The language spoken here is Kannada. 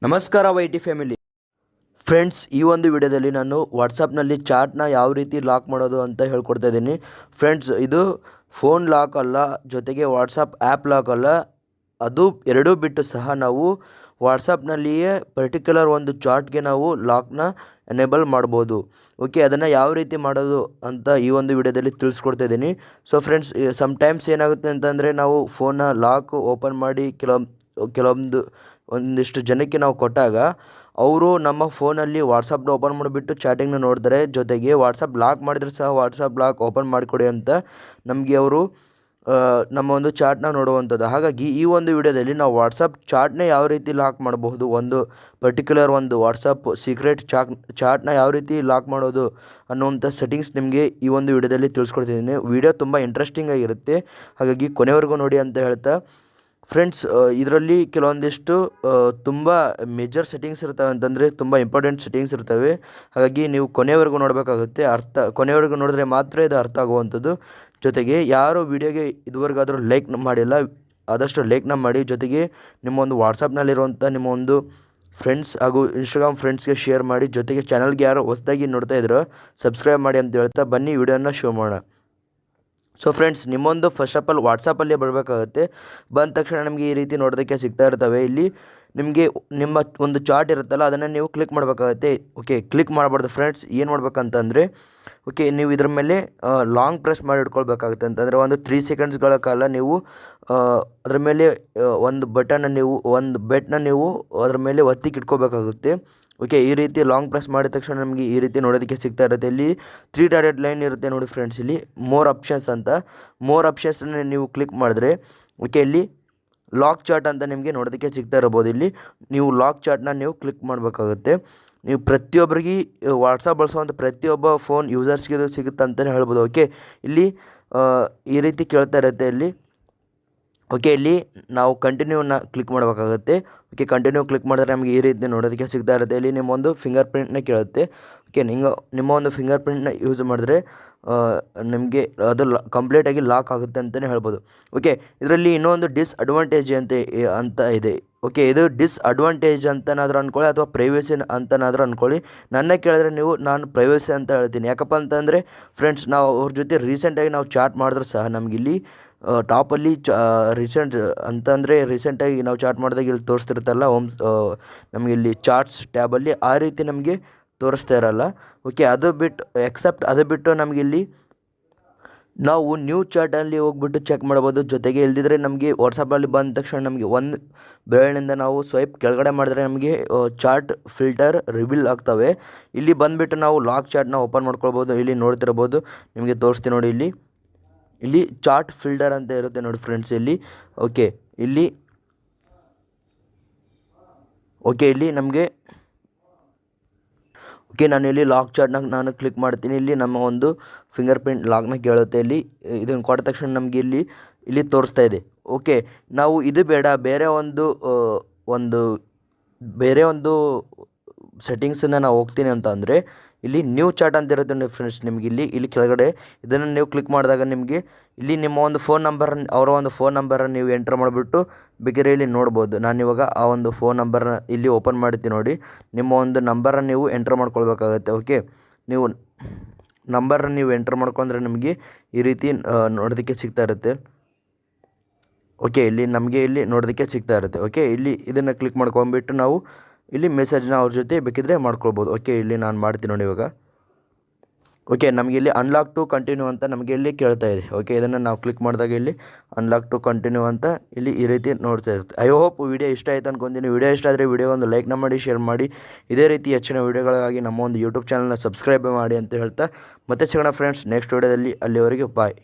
ನಮಸ್ಕಾರ ವೈಟಿ ಫ್ಯಾಮಿಲಿ ಫ್ರೆಂಡ್ಸ್, ಈ ಒಂದು ವಿಡಿಯೋದಲ್ಲಿ ನಾನು ವಾಟ್ಸಪ್ನಲ್ಲಿ ಚಾಟ್ನ ಯಾವ ರೀತಿ ಲಾಕ್ ಮಾಡೋದು ಅಂತ ಹೇಳ್ಕೊಡ್ತಾ ಇದ್ದೀನಿ. ಫ್ರೆಂಡ್ಸ್, ಇದು ಫೋನ್ ಲಾಕ್ ಅಲ್ಲ, ಜೊತೆಗೆ ವಾಟ್ಸಪ್ ಆ್ಯಪ್ ಲಾಕ್ ಅಲ್ಲ, ಅದು ಎರಡೂ ಬಿಟ್ಟು ಸಹ ನಾವು ವಾಟ್ಸಪ್ನಲ್ಲಿಯೇ ಪರ್ಟಿಕ್ಯುಲರ್ ಒಂದು ಚಾಟ್ಗೆ ನಾವು ಲಾಕ್ನ ಎನೇಬಲ್ ಮಾಡ್ಬೋದು. ಓಕೆ, ಅದನ್ನು ಯಾವ ರೀತಿ ಮಾಡೋದು ಅಂತ ಈ ಒಂದು ವಿಡಿಯೋದಲ್ಲಿ ತಿಳಿಸ್ಕೊಡ್ತಾ ಇದ್ದೀನಿ. ಸೊ ಫ್ರೆಂಡ್ಸ್, ಸಮ್ಟೈಮ್ಸ್ ಏನಾಗುತ್ತೆ ಅಂತಂದರೆ ನಾವು ಫೋನ್ನ ಲಾಕ್ ಓಪನ್ ಮಾಡಿ ಒಂದಿಷ್ಟು ಜನಕ್ಕೆ ನಾವು ಕೊಟ್ಟಾಗ ಅವರು ನಮ್ಮ ಫೋನಲ್ಲಿ ವಾಟ್ಸಪ್ನ ಓಪನ್ ಮಾಡಿಬಿಟ್ಟು ಚಾಟಿಂಗ್ನ ನೋಡ್ತಾರೆ. ಜೊತೆಗೆ ವಾಟ್ಸಪ್ ಲಾಕ್ ಮಾಡಿದರೆ ಸಹ ವಾಟ್ಸಪ್ ಲಾಕ್ ಓಪನ್ ಮಾಡಿಕೊಡಿ ಅಂತ ನಮಗೆ ಅವರು ನಮ್ಮ ಒಂದು ಚಾಟ್ನ ನೋಡುವಂಥದ್ದು. ಹಾಗಾಗಿ ಈ ಒಂದು ವಿಡಿಯೋದಲ್ಲಿ ನಾವು ವಾಟ್ಸಪ್ ಚಾಟ್ನ ಯಾವ ರೀತಿ ಲಾಕ್ ಮಾಡಬಹುದು, ಒಂದು ಪರ್ಟಿಕ್ಯುಲರ್ ಒಂದು ವಾಟ್ಸಪ್ ಸೀಕ್ರೆಟ್ ಚಾಟ್ನ ಯಾವ ರೀತಿ ಲಾಕ್ ಮಾಡೋದು ಅನ್ನುವಂಥ ಸೆಟ್ಟಿಂಗ್ಸ್ ನಿಮಗೆ ಈ ಒಂದು ವಿಡಿಯೋದಲ್ಲಿ ತಿಳಿಸ್ಕೊಡ್ತಿದ್ದೀನಿ. ವಿಡಿಯೋ ತುಂಬ ಇಂಟ್ರೆಸ್ಟಿಂಗ್ ಆಗಿರುತ್ತೆ, ಹಾಗಾಗಿ ಕೊನೆವರೆಗೂ ನೋಡಿ ಅಂತ ಹೇಳ್ತಾ ಫ್ರೆಂಡ್ಸ್, ಇದರಲ್ಲಿ ಕೆಲವೊಂದಿಷ್ಟು ತುಂಬ ಮೇಜರ್ ಸೆಟ್ಟಿಂಗ್ಸ್ ಇರ್ತವೆ, ಅಂತಂದರೆ ತುಂಬ ಇಂಪಾರ್ಟೆಂಟ್ ಸೆಟ್ಟಿಂಗ್ಸ್ ಇರ್ತವೆ. ಹಾಗಾಗಿ ನೀವು ಕೊನೆವರೆಗೂ ನೋಡಬೇಕಾಗುತ್ತೆ. ಕೊನೆವರೆಗೂ ನೋಡಿದ್ರೆ ಮಾತ್ರ ಇದು ಅರ್ಥ ಆಗುವಂಥದ್ದು. ಜೊತೆಗೆ ಯಾರು ವಿಡಿಯೋಗೆ ಇದುವರೆಗಾದರೂ ಲೈಕ್ ಮಾಡಿಲ್ಲ, ಆದಷ್ಟು ಲೈಕ್ನ ಮಾಡಿ. ಜೊತೆಗೆ ನಿಮ್ಮ ಒಂದು ವಾಟ್ಸಪ್ನಲ್ಲಿರುವಂಥ ನಿಮ್ಮ ಒಂದು ಫ್ರೆಂಡ್ಸ್ ಹಾಗೂ ಇನ್ಸ್ಟಾಗ್ರಾಮ್ ಫ್ರೆಂಡ್ಸ್ಗೆ ಶೇರ್ ಮಾಡಿ. ಜೊತೆಗೆ ಚಾನಲ್ಗೆ ಯಾರು ಹೊಸದಾಗಿ ನೋಡ್ತಾ ಇದ್ರೋ ಸಬ್ಸ್ಕ್ರೈಬ್ ಮಾಡಿ ಅಂತ ಹೇಳ್ತಾ ಬನ್ನಿ ವಿಡಿಯೋನ ಶೋ ಮಾಡೋಣ. ಸೊ ಫ್ರೆಂಡ್ಸ್, ನಿಮ್ಮೊಂದು ಫಸ್ಟ್ ಆಫ್ ಆಲ್ ವಾಟ್ಸಪ್ಪಲ್ಲೇ ಬರಬೇಕಾಗುತ್ತೆ. ಬಂದ ತಕ್ಷಣ ನಮಗೆ ಈ ರೀತಿ ನೋಡೋದಕ್ಕೆ ಸಿಗ್ತಾ ಇರ್ತವೆ. ಇಲ್ಲಿ ನಿಮಗೆ ನಿಮ್ಮ ಒಂದು ಚಾರ್ಟ್ ಇರುತ್ತಲ್ಲ, ಅದನ್ನು ನೀವು ಕ್ಲಿಕ್ ಮಾಡಬೇಕಾಗುತ್ತೆ. ಓಕೆ, ಕ್ಲಿಕ್ ಮಾಡಬಾರ್ದು ಫ್ರೆಂಡ್ಸ್. ಏನು ಮಾಡ್ಬೇಕಂತಂದರೆ, ಓಕೆ, ನೀವು ಇದ್ರ ಮೇಲೆ ಲಾಂಗ್ ಪ್ರೆಸ್ ಮಾಡಿ ಇಟ್ಕೊಳ್ಬೇಕಾಗುತ್ತೆ. ಅಂತಂದರೆ ಒಂದು 3 ಸೆಕೆಂಡ್ಸ್ಗಳ ಕಾಲ ನೀವು ಅದರ ಮೇಲೆ ಒಂದು ಬೆಟ್ನ ನೀವು ಅದರ ಮೇಲೆ ಒತ್ತಿಗೆ ಇಟ್ಕೋಬೇಕಾಗುತ್ತೆ. ಓಕೆ, ಈ ರೀತಿ ಲಾಂಗ್ ಪ್ರೆಸ್ ಮಾಡಿದ ತಕ್ಷಣ ನಮಗೆ ಈ ರೀತಿ ನೋಡೋದಕ್ಕೆ ಸಿಗ್ತಾ ಇರುತ್ತೆ. ಇಲ್ಲಿ 3 ಡಾಟೆಡ್ ಲೈನ್ ಇರುತ್ತೆ ನೋಡಿ ಫ್ರೆಂಡ್ಸ್. ಇಲ್ಲಿ ಮೋರ್ ಆಪ್ಷನ್ಸ್ ಅಂತ, ಮೋರ್ ಆಪ್ಷನ್ಸ್ನ ನೀವು ಕ್ಲಿಕ್ ಮಾಡಿದ್ರೆ ಓಕೆ, ಇಲ್ಲಿ ಲಾಕ್ ಚಾಟ್ ಅಂತ ನಿಮಗೆ ನೋಡೋದಕ್ಕೆ ಸಿಗ್ತಾ ಇರ್ಬೋದು. ಇಲ್ಲಿ ನೀವು ಲಾಕ್ ಚಾಟ್ನ ನೀವು ಕ್ಲಿಕ್ ಮಾಡಬೇಕಾಗುತ್ತೆ. ನೀವು ಪ್ರತಿಯೊಬ್ಬರಿಗೆ ವಾಟ್ಸಪ್ ಬಳಸುವಂಥ ಪ್ರತಿಯೊಬ್ಬ ಫೋನ್ ಯೂಸರ್ಸ್ಗೆ ಇದು ಸಿಗುತ್ತೆ ಅಂತಲೇ ಹೇಳ್ಬೋದು. ಓಕೆ, ಇಲ್ಲಿ ಈ ರೀತಿ ಕೇಳ್ತಾ ಇರುತ್ತೆ. ಇಲ್ಲಿ ಓಕೆ, ಇಲ್ಲಿ ನಾವು ಕಂಟಿನ್ಯೂನ ಕ್ಲಿಕ್ ಮಾಡಬೇಕಾಗುತ್ತೆ. ಓಕೆ, ಕಂಟಿನ್ಯೂ ಕ್ಲಿಕ್ ಮಾಡಿದ್ರೆ ನಮಗೆ ಈ ರೀತಿ ನೋಡೋದಕ್ಕೆ ಸಿಗ್ತಾ ಇರುತ್ತೆ. ಇಲ್ಲಿ ನಿಮ್ಮ ಒಂದು ಫಿಂಗರ್ ಪ್ರಿಂಟ್ನ ಕೇಳುತ್ತೆ. ಓಕೆ, ನಿಮ್ಮ ಒಂದು ಫಿಂಗರ್ ಪ್ರಿಂಟ್ನ ಯೂಸ್ ಮಾಡಿದ್ರೆ ನಿಮಗೆ ಅದು ಕಂಪ್ಲೀಟಾಗಿ ಲಾಕ್ ಆಗುತ್ತೆ ಅಂತಲೇ ಹೇಳ್ಬೋದು. ಓಕೆ, ಇದರಲ್ಲಿ ಇನ್ನೊಂದು ಡಿಸ್ಅಡ್ವಾಂಟೇಜ್ ಅಂತ ಇದೆ. ಓಕೆ, ಇದು ಡಿಸ್ಅಡ್ವಾಂಟೇಜ್ ಅಂತನಾದರೂ ಅಂದ್ಕೊಳ್ಳಿ ಅಥವಾ ಪ್ರೈವೇಸಿ ಅಂತನಾದರೂ ಅಂದ್ಕೊಳ್ಳಿ. ನನ್ನ ಕೇಳಿದ್ರೆ ನಾನು ಪ್ರೈವೇಸಿ ಅಂತ ಹೇಳ್ತೀನಿ. ಯಾಕಪ್ಪ ಅಂತಂದರೆ ಫ್ರೆಂಡ್ಸ್, ನಾವು ಅವ್ರ ಜೊತೆ ರೀಸೆಂಟಾಗಿ ನಾವು ಚಾಟ್ ಮಾಡಿದ್ರೂ ಸಹ ನಮಗಿಲ್ಲಿ ಟಾಪಲ್ಲಿ ರೀಸೆಂಟಾಗಿ ನಾವು ಚಾಟ್ ಮಾಡಿದಾಗ ಇಲ್ಲಿ ತೋರಿಸ್ತಿರುತ್ತಲ್ಲ ನಮಗೆ ಇಲ್ಲಿ ಚಾಟ್ಸ್ ಟ್ಯಾಬಲ್ಲಿ ಆ ರೀತಿ ನಮಗೆ ತೋರಿಸ್ತಾ ಇರಲ್ಲ. ಓಕೆ, ಅದು ಬಿಟ್ಟು ನಮಗಿಲ್ಲಿ ನಾವು ನ್ಯೂ ಚಾಟಲ್ಲಿ ಹೋಗ್ಬಿಟ್ಟು ಚೆಕ್ ಮಾಡ್ಬೋದು. ಜೊತೆಗೆ ಇಲ್ದಿದ್ರೆ ನಮಗೆ ವಾಟ್ಸಪ್ಪಲ್ಲಿ ಬಂದ ತಕ್ಷಣ ನಮಗೆ ಒಂದು ಬೆರಳಿನಿಂದ ನಾವು ಸ್ವೈಪ್ ಕೆಳಗಡೆ ಮಾಡಿದ್ರೆ ನಮಗೆ ಚಾಟ್ ಫಿಲ್ಟರ್ ರಿವೀಲ್ ಆಗ್ತವೆ. ಇಲ್ಲಿ ಬಂದುಬಿಟ್ಟು ನಾವು ಲಾಕ್ ಚಾಟ್ನ ಓಪನ್ ಮಾಡ್ಕೊಳ್ಬೋದು. ಇಲ್ಲಿ ನೋಡ್ತಿರ್ಬೋದು, ನಿಮಗೆ ತೋರಿಸ್ತೀನಿ ನೋಡಿ. ಇಲ್ಲಿ ಚಾಟ್ ಫಿಲ್ಟರ್ ಅಂತ ಇರುತ್ತೆ ನೋಡಿ ಫ್ರೆಂಡ್ಸ್. ಇಲ್ಲಿ ಇಲ್ಲಿ ನಮಗೆ ನಾನು ಇಲ್ಲಿ ಲಾಕ್ ಚಾಟ್ನ ನಾನು ಕ್ಲಿಕ್ ಮಾಡ್ತೀನಿ. ಇಲ್ಲಿ ನಮ್ಮ ಒಂದು ಫಿಂಗರ್ ಪ್ರಿಂಟ್ ಲಾಕ್ನ ಕೇಳುತ್ತೆ. ಇದನ್ನು ಕೊಟ್ಟ ತಕ್ಷಣ ನಮಗೆ ಇಲ್ಲಿ ತೋರಿಸ್ತಾ ಇದೆ. ಓಕೆ, ನಾವು ಇದು ಬೇಡ, ಬೇರೆ ಒಂದು ಸೆಟ್ಟಿಂಗ್ಸನ್ನು ನಾವು ಹೋಗ್ತೀನಿ ಅಂತ ಅಂದರೆ ಇಲ್ಲಿ ನ್ಯೂ ಚಾಟ್ ಅಂತ ಇರುತ್ತೆ ನೋಡಿ ಫ್ರೆಂಡ್ಸ್. ನಿಮಗೆ ಇಲ್ಲಿ ಕೆಳಗಡೆ ಇದನ್ನು ನೀವು ಕ್ಲಿಕ್ ಮಾಡಿದಾಗ ನಿಮಗೆ ಇಲ್ಲಿ ನಿಮ್ಮ ಒಂದು ಅವರ ಒಂದು ಫೋನ್ ನಂಬರನ್ನು ನೀವು ಎಂಟರ್ ಮಾಡಿಬಿಟ್ಟು ಬೇಕಿದ್ರೆ ಇಲ್ಲಿ ನೋಡ್ಬೋದು. ನಾನಿವಾಗ ಆ ಒಂದು ಫೋನ್ ನಂಬರ್ನ ಇಲ್ಲಿ ಓಪನ್ ಮಾಡ್ತೀನಿ ನೋಡಿ. ನಿಮ್ಮ ಒಂದು ನಂಬರನ್ನು ನೀವು ಎಂಟರ್ ಮಾಡ್ಕೊಳ್ಬೇಕಾಗುತ್ತೆ. ಓಕೆ, ನೀವು ನಂಬರನ್ನು ನೀವು ಎಂಟರ್ ಮಾಡ್ಕೊಂಡ್ರೆ ನಿಮಗೆ ಈ ರೀತಿ ನೋಡೋದಕ್ಕೆ ಸಿಗ್ತಾ ಇರುತ್ತೆ. ಓಕೆ, ನಮಗೆ ಇಲ್ಲಿ ನೋಡೋದಕ್ಕೆ ಸಿಗ್ತಾ ಇರುತ್ತೆ. ಓಕೆ, ಇದನ್ನು ಕ್ಲಿಕ್ ಮಾಡ್ಕೊಂಡ್ಬಿಟ್ಟು ನಾವು ಇಲ್ಲಿ ಮೆಸೇಜ್ನ ಅವ್ರ ಜೊತೆ ಬೇಕಿದ್ರೆ ಮಾಡ್ಕೊಳ್ಬೋದು. ಓಕೆ, ನಾನು ಮಾಡ್ತೀನಿ ನೋಡಿ ಇವಾಗ. ಓಕೆ, ನಮಗೆ ಇಲ್ಲಿ ಅನ್ಲಾಕ್ ಟು ಕಂಟಿನ್ಯೂ ಅಂತ ನಮಗೆ ಇಲ್ಲಿ ಕೇಳ್ತಾ ಇದೆ. ಓಕೆ, ಇದನ್ನು ನಾವು ಕ್ಲಿಕ್ ಮಾಡಿದಾಗ ಇಲ್ಲಿ ಅನ್ಲಾಕ್ ಟು ಕಂಟಿನ್ಯೂ ಅಂತ ಈ ರೀತಿ ನೋಡ್ತಾ ಇರುತ್ತೆ. ಐ ಹೋಪ್ ವಿಡಿಯೋ ಇಷ್ಟ ಆಯ್ತು ಅನ್ಕೊಂತೀನಿ. ವಿಡಿಯೋ ಇಷ್ಟ ಆದರೆ ವಿಡಿಯೋಗೊಂದು ಲೈಕ್ನ ಮಾಡಿ, ಶೇರ್ ಮಾಡಿ. ಇದೇ ರೀತಿ ಹೆಚ್ಚಿನ ವಿಡಿಯೋಗಳಿಗಾಗಿ ನಮ್ಮ ಒಂದು ಯೂಟ್ಯೂಬ್ ಚಾನಲ್ನ ಸಬ್ಸ್ಕ್ರೈಬ್ ಮಾಡಿ ಅಂತ ಹೇಳ್ತಾ ಮತ್ತೆ ಸಿಗೋಣ ಫ್ರೆಂಡ್ಸ್ ನೆಕ್ಸ್ಟ್ ವಿಡಿಯೋದಲ್ಲಿ. ಅಲ್ಲಿವರೆಗೆ ಬಾಯ್.